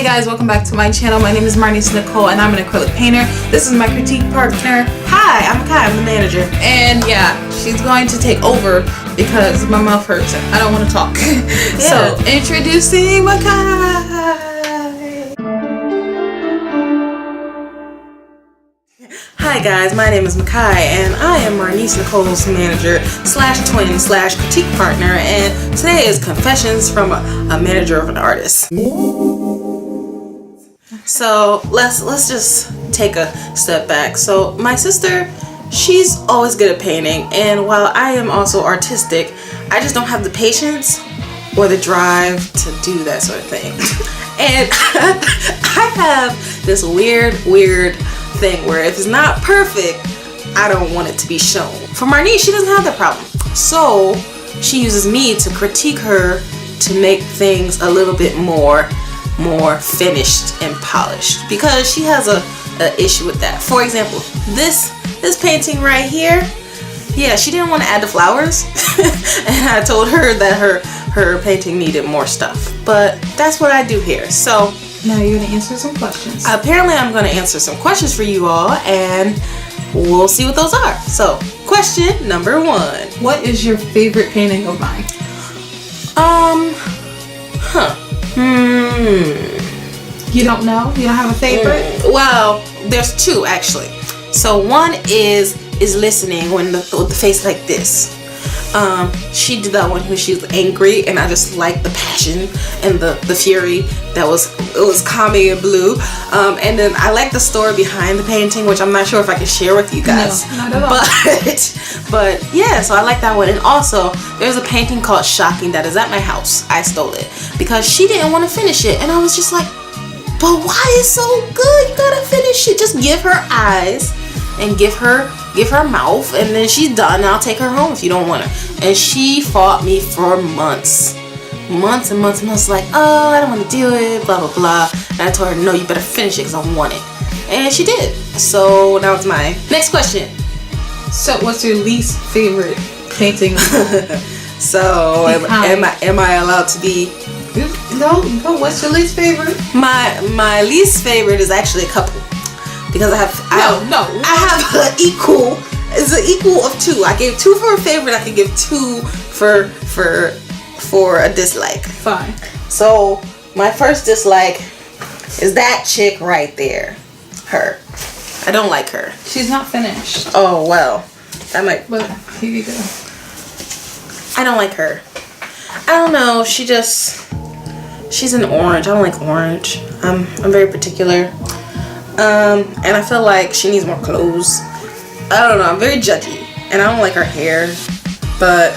Hey guys, welcome back to my channel. My name is Marnice Nicole and I'm an acrylic painter. This is my critique partner. Hi, I'm Micai, I'm the manager. And yeah, she's going to take over because my mouth hurts and I don't want to talk. So, introducing Micai. Hi guys, my name is Micai and I am Marnice Nicole's manager slash twin slash critique partner, and today is Confessions from a Manager of an Artist. So let's just take a step back. So my sister, she's always good at painting, and while I am also artistic, I just don't have the patience or the drive to do that sort of thing. And I have this weird thing where if it's not perfect, I don't want it to be shown. For Marnice, she doesn't have that problem. So she uses me to critique her to make things a little bit more finished and polished, because she has a issue with that. For example, this painting right here, yeah, she didn't want to add the flowers and I told her that her painting needed more stuff, but that's what I do here. So now you're going to answer some questions. Apparently I'm going to answer some questions for you all, and we'll see what those are. So question number 1. What is your favorite painting of mine? You don't know? You don't have a favorite? Well, there's 2 actually. So one is listening, when the face like this. She did that one when she was angry, and I just liked the passion and the fury that was calming and blue. And then I like the story behind the painting, which I'm not sure if I can share with you guys. No, not at all. But yeah, so I like that one. And also there's a painting called Shocking that is at my house. I stole it because she didn't want to finish it, and I was just like, but why is so good? You gotta finish it. Just give her eyes and give her mouth, and then she's done. I'll take her home if you don't want her. And she fought me for months and months, like, oh, I don't want to do it, blah blah blah. And I told her, no, you better finish it because I want it, and she did. So now it's mine. Next question. So what's your least favorite painting? So am I allowed to be? No. What's your least favorite? My least favorite is actually a couple, because I have an equal. It's an equal of 2. I gave 2 for a favorite. I could give 2 for a dislike. Fine. So my first dislike is that chick right there. Her. I don't like her. She's not finished. Oh well. That might. But here you go. I don't like her. I don't know. She's an orange. I don't like orange. I'm very particular. And I feel like she needs more clothes. I don't know, I'm very judgy, and I don't like her hair, but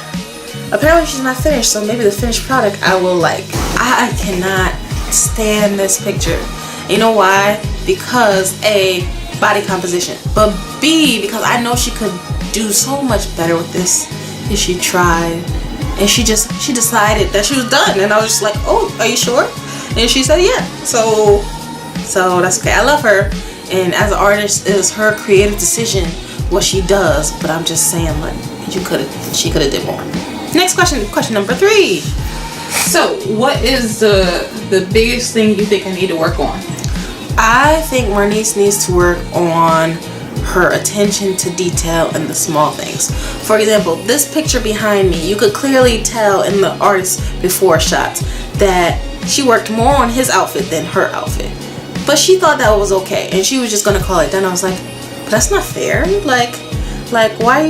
apparently she's not finished, so maybe the finished product I will like. I cannot stand this picture. You know why? Because A, body composition, but B, because I know she could do so much better with this if she tried, and she decided that she was done, and I was just like, oh, are you sure? And she said yeah, so that's okay. I love her, and as an artist, it is her creative decision what she does, but I'm just saying, like, she could have did more. Next question number 3. So what is the biggest thing you think I need to work on? I think Marnice needs to work on her attention to detail and the small things. For example, this picture behind me, you could clearly tell in the artist before shots that she worked more on his outfit than her outfit. But she thought that was okay, and she was just gonna call it done. I was like, but that's not fair. Like why are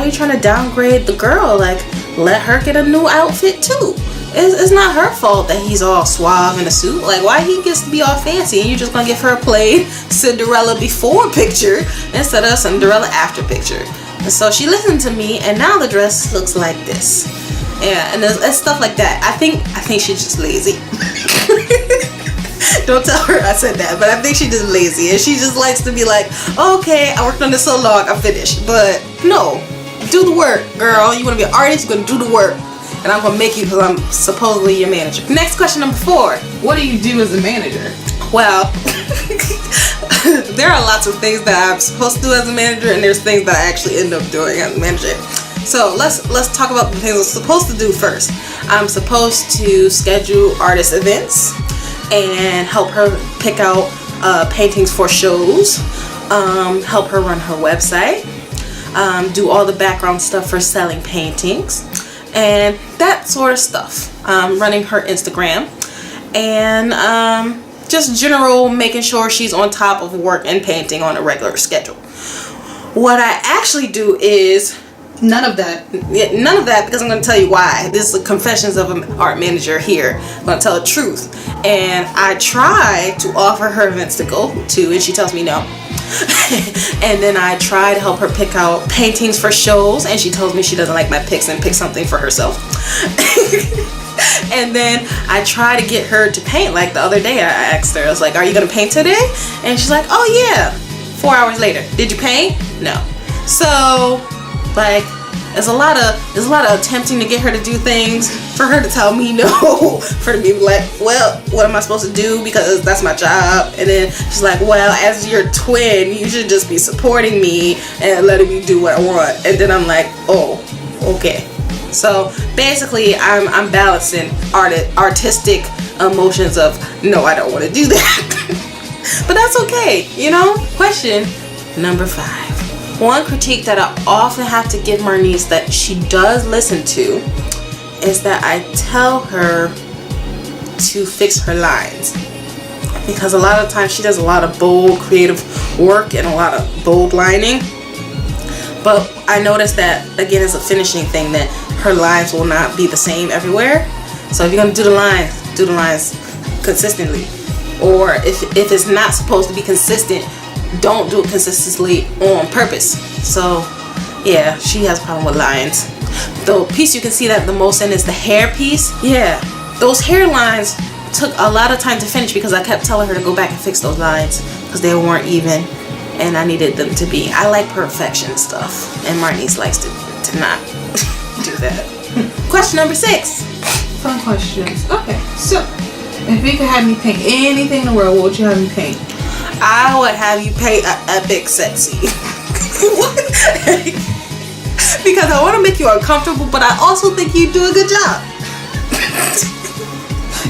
you trying to downgrade the girl? Like, let her get a new outfit too. It's not her fault that he's all suave in a suit. Like, why he gets to be all fancy and you're just gonna give her a plain Cinderella before picture instead of Cinderella after picture? And so she listened to me, and now the dress looks like this. Yeah, and it's stuff like that. I think she's just lazy. Don't tell her I said that, but I think she's just lazy, and she just likes to be like, okay, I worked on this so long, I'm finished. But no, do the work, girl. You want to be an artist, you're going to do the work, and I'm going to make you because I'm supposedly your manager. Next question number 4. What do you do as a manager? Well, there are lots of things that I'm supposed to do as a manager, and there's things that I actually end up doing as a manager. So let's talk about the things I'm supposed to do first. I'm supposed to schedule artist events. and help her pick out paintings for shows, help her run her website, do all the background stuff for selling paintings, and that sort of stuff. Running her Instagram, and just general making sure she's on top of work and painting on a regular schedule. What I actually do is none of that. Yeah, none of that, because I'm going to tell you why. This is the confessions of an art manager here. I'm going to tell the truth. And I try to offer her events to go to, and she tells me no. And then I try to help her pick out paintings for shows, and she tells me she doesn't like my picks and pick something for herself. And then I try to get her to paint. Like the other day I asked her, I was like, are you going to paint today? And she's like, oh yeah. 4 hours later, did you paint? No. So like, there's a lot of attempting to get her to do things, for her to tell me no, for her to be like, well, what am I supposed to do, because that's my job. And then she's like, well, as your twin, you should just be supporting me and letting me do what I want. And then I'm like, oh, okay. So basically I'm balancing artistic emotions of, no, I don't want to do that. But that's okay, you know. Question number 5. One critique that I often have to give Marnice that she does listen to is that I tell her to fix her lines, because a lot of times she does a lot of bold creative work and a lot of bold lining, but I noticed that, again, as a finishing thing, that her lines will not be the same everywhere. So if you're going to do the lines consistently, or if it's not supposed to be consistent, don't do it consistently on purpose. So yeah, she has a problem with lines. The piece you can see that the most in is the hair piece. Yeah, those hair lines took a lot of time to finish, because I kept telling her to go back and fix those lines because they weren't even, and I needed them to be. I like perfection stuff, and Marnice likes to not do that. Question number 6. Fun questions. Okay, so if you could have me paint anything in the world, what would you have me paint? I would have you paint an epic sexy. Because I want to make you uncomfortable, but I also think you do a good job.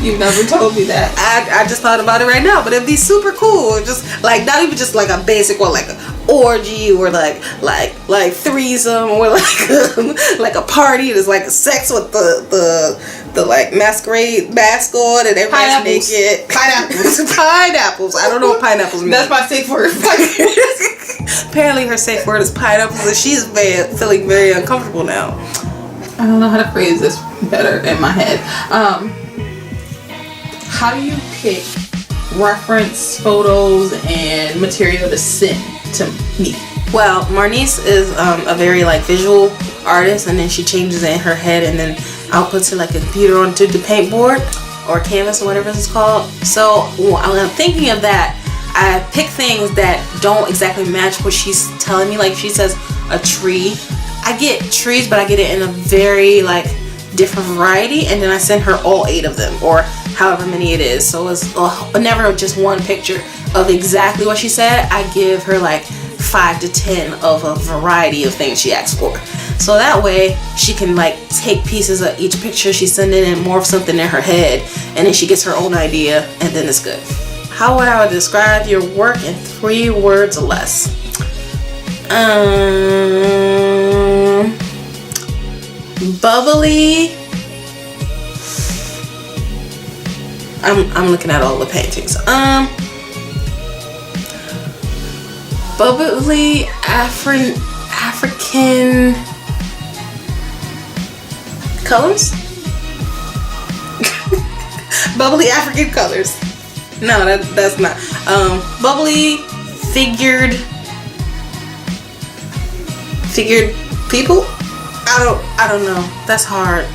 You've never told me that. I just thought about it right now, but it'd be super cool. Just like, not even just like a basic one, like an orgy, or like threesome, or like a party. There's like sex with the like masquerade mask on, and everybody's naked. Pineapples. I don't know what pineapples mean. That's my safe word. Apparently her safe word is pineapples, and she's feeling very uncomfortable now. I don't know how to phrase this better in my head. How do you pick reference photos and material to send to me? Well, Marnice is a very like visual artist, and then she changes it in her head and then outputs it like a computer onto the paint board or canvas or whatever it's called. So I'm thinking of that. I pick things that don't exactly match what she's telling me. Like, she says a tree. I get trees, but I get it in a very like different variety, and then I send her all 8 of them, or however many it is. So it's never just one picture of exactly what she said. I give her like 5 to 10 of a variety of things she asked for. So that way she can like take pieces of each picture she's sending and morph something in her head, and then she gets her own idea, and then it's good. How would I describe your work in 3 words or less? Bubbly. I'm looking at all the paintings. Bubbly African colors. Bubbly African colors. No, that's not. Bubbly figured people. I don't know. That's hard.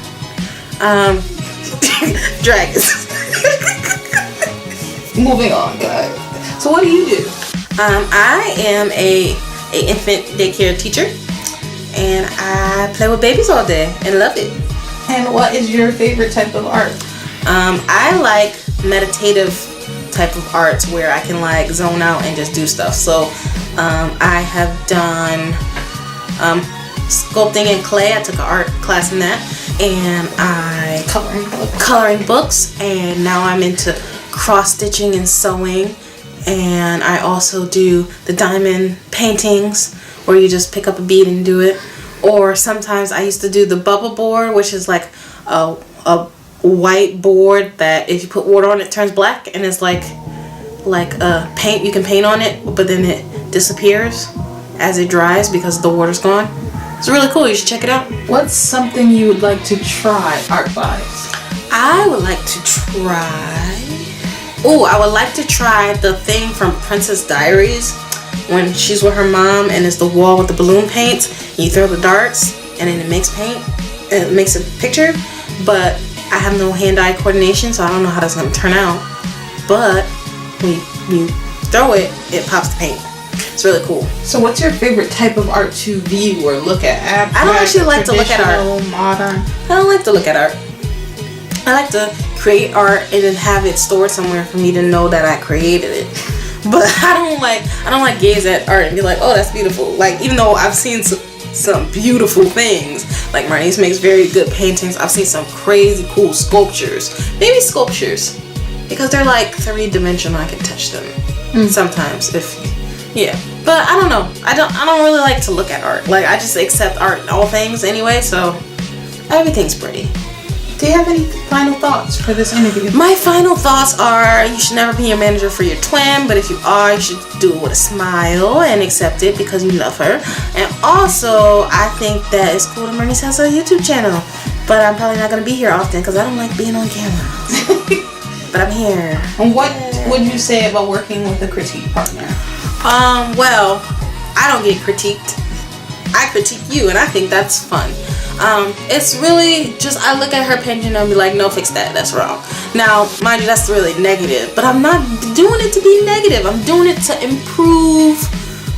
Dragons. Moving on, guys. So what do you do? I am a infant daycare teacher, and I play with babies all day and love it. And what is your favorite type of art? I like meditative type of arts where I can like zone out and just do stuff. So I have done sculpting in clay. I took an art class in that, and I coloring books, and now I'm into cross stitching and sewing, and I also do the diamond paintings where you just pick up a bead and do it. Or sometimes I used to do the bubble board, which is like a white board that if you put water on it turns black, and it's like paint, you can paint on it, but then it disappears as it dries because the water's gone. It's really cool. You should check it out. What's something you would like to try art-wise? I would like to try... Oh, I would like to try the thing from Princess Diaries when she's with her mom and it's the wall with the balloon paint. And you throw the darts and then it makes paint. It makes a picture. But I have no hand-eye coordination, so I don't know how that's going to turn out. But when you throw it, it pops the paint. It's really cool. So what's your favorite type of art to view or look at? Abstract, I don't actually like to look at art. Modern? I don't like to look at art. I like to create art and then have it stored somewhere for me to know that I created it. But I don't like gaze at art and be like, oh, that's beautiful. Like, even though I've seen some beautiful things, like Marnice makes very good paintings. I've seen some crazy cool sculptures. Maybe sculptures, because they're like 3-dimensional. I can touch them sometimes but I don't know. I don't really like to look at art. Like, I just accept art in all things anyway, so everything's pretty. Do you have any final thoughts for this interview? My final thoughts are, you should never be your manager for your twin, but if you are, you should do it with a smile and accept it because you love her. And also, I think that it's cool that Marnice has a YouTube channel, but I'm probably not going to be here often because I don't like being on camera. But I'm here. And what would you say about working with a critique partner? Well, I don't get critiqued. I critique you, and I think that's fun. It's really just, I look at her painting and be like, no, fix that, that's wrong. Now, mind you, that's really negative, but I'm not doing it to be negative. I'm doing it to improve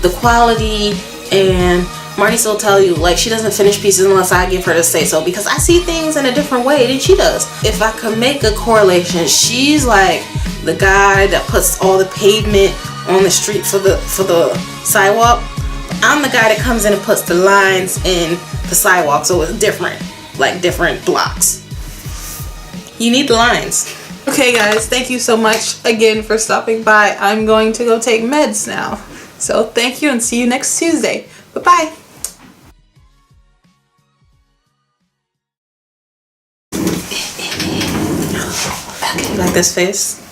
the quality, and Marnice will tell you, like, she doesn't finish pieces unless I give her to say so, because I see things in a different way than she does. If I could make a correlation, she's like the guy that puts all the pavement on the street for the sidewalk. I'm the guy that comes in and puts the lines in the sidewalk, so it's different, like different blocks. You need the lines. Okay guys, thank you so much again for stopping by. I'm going to go take meds now. So thank you and see you next Tuesday. Bye-bye. Okay, like this face?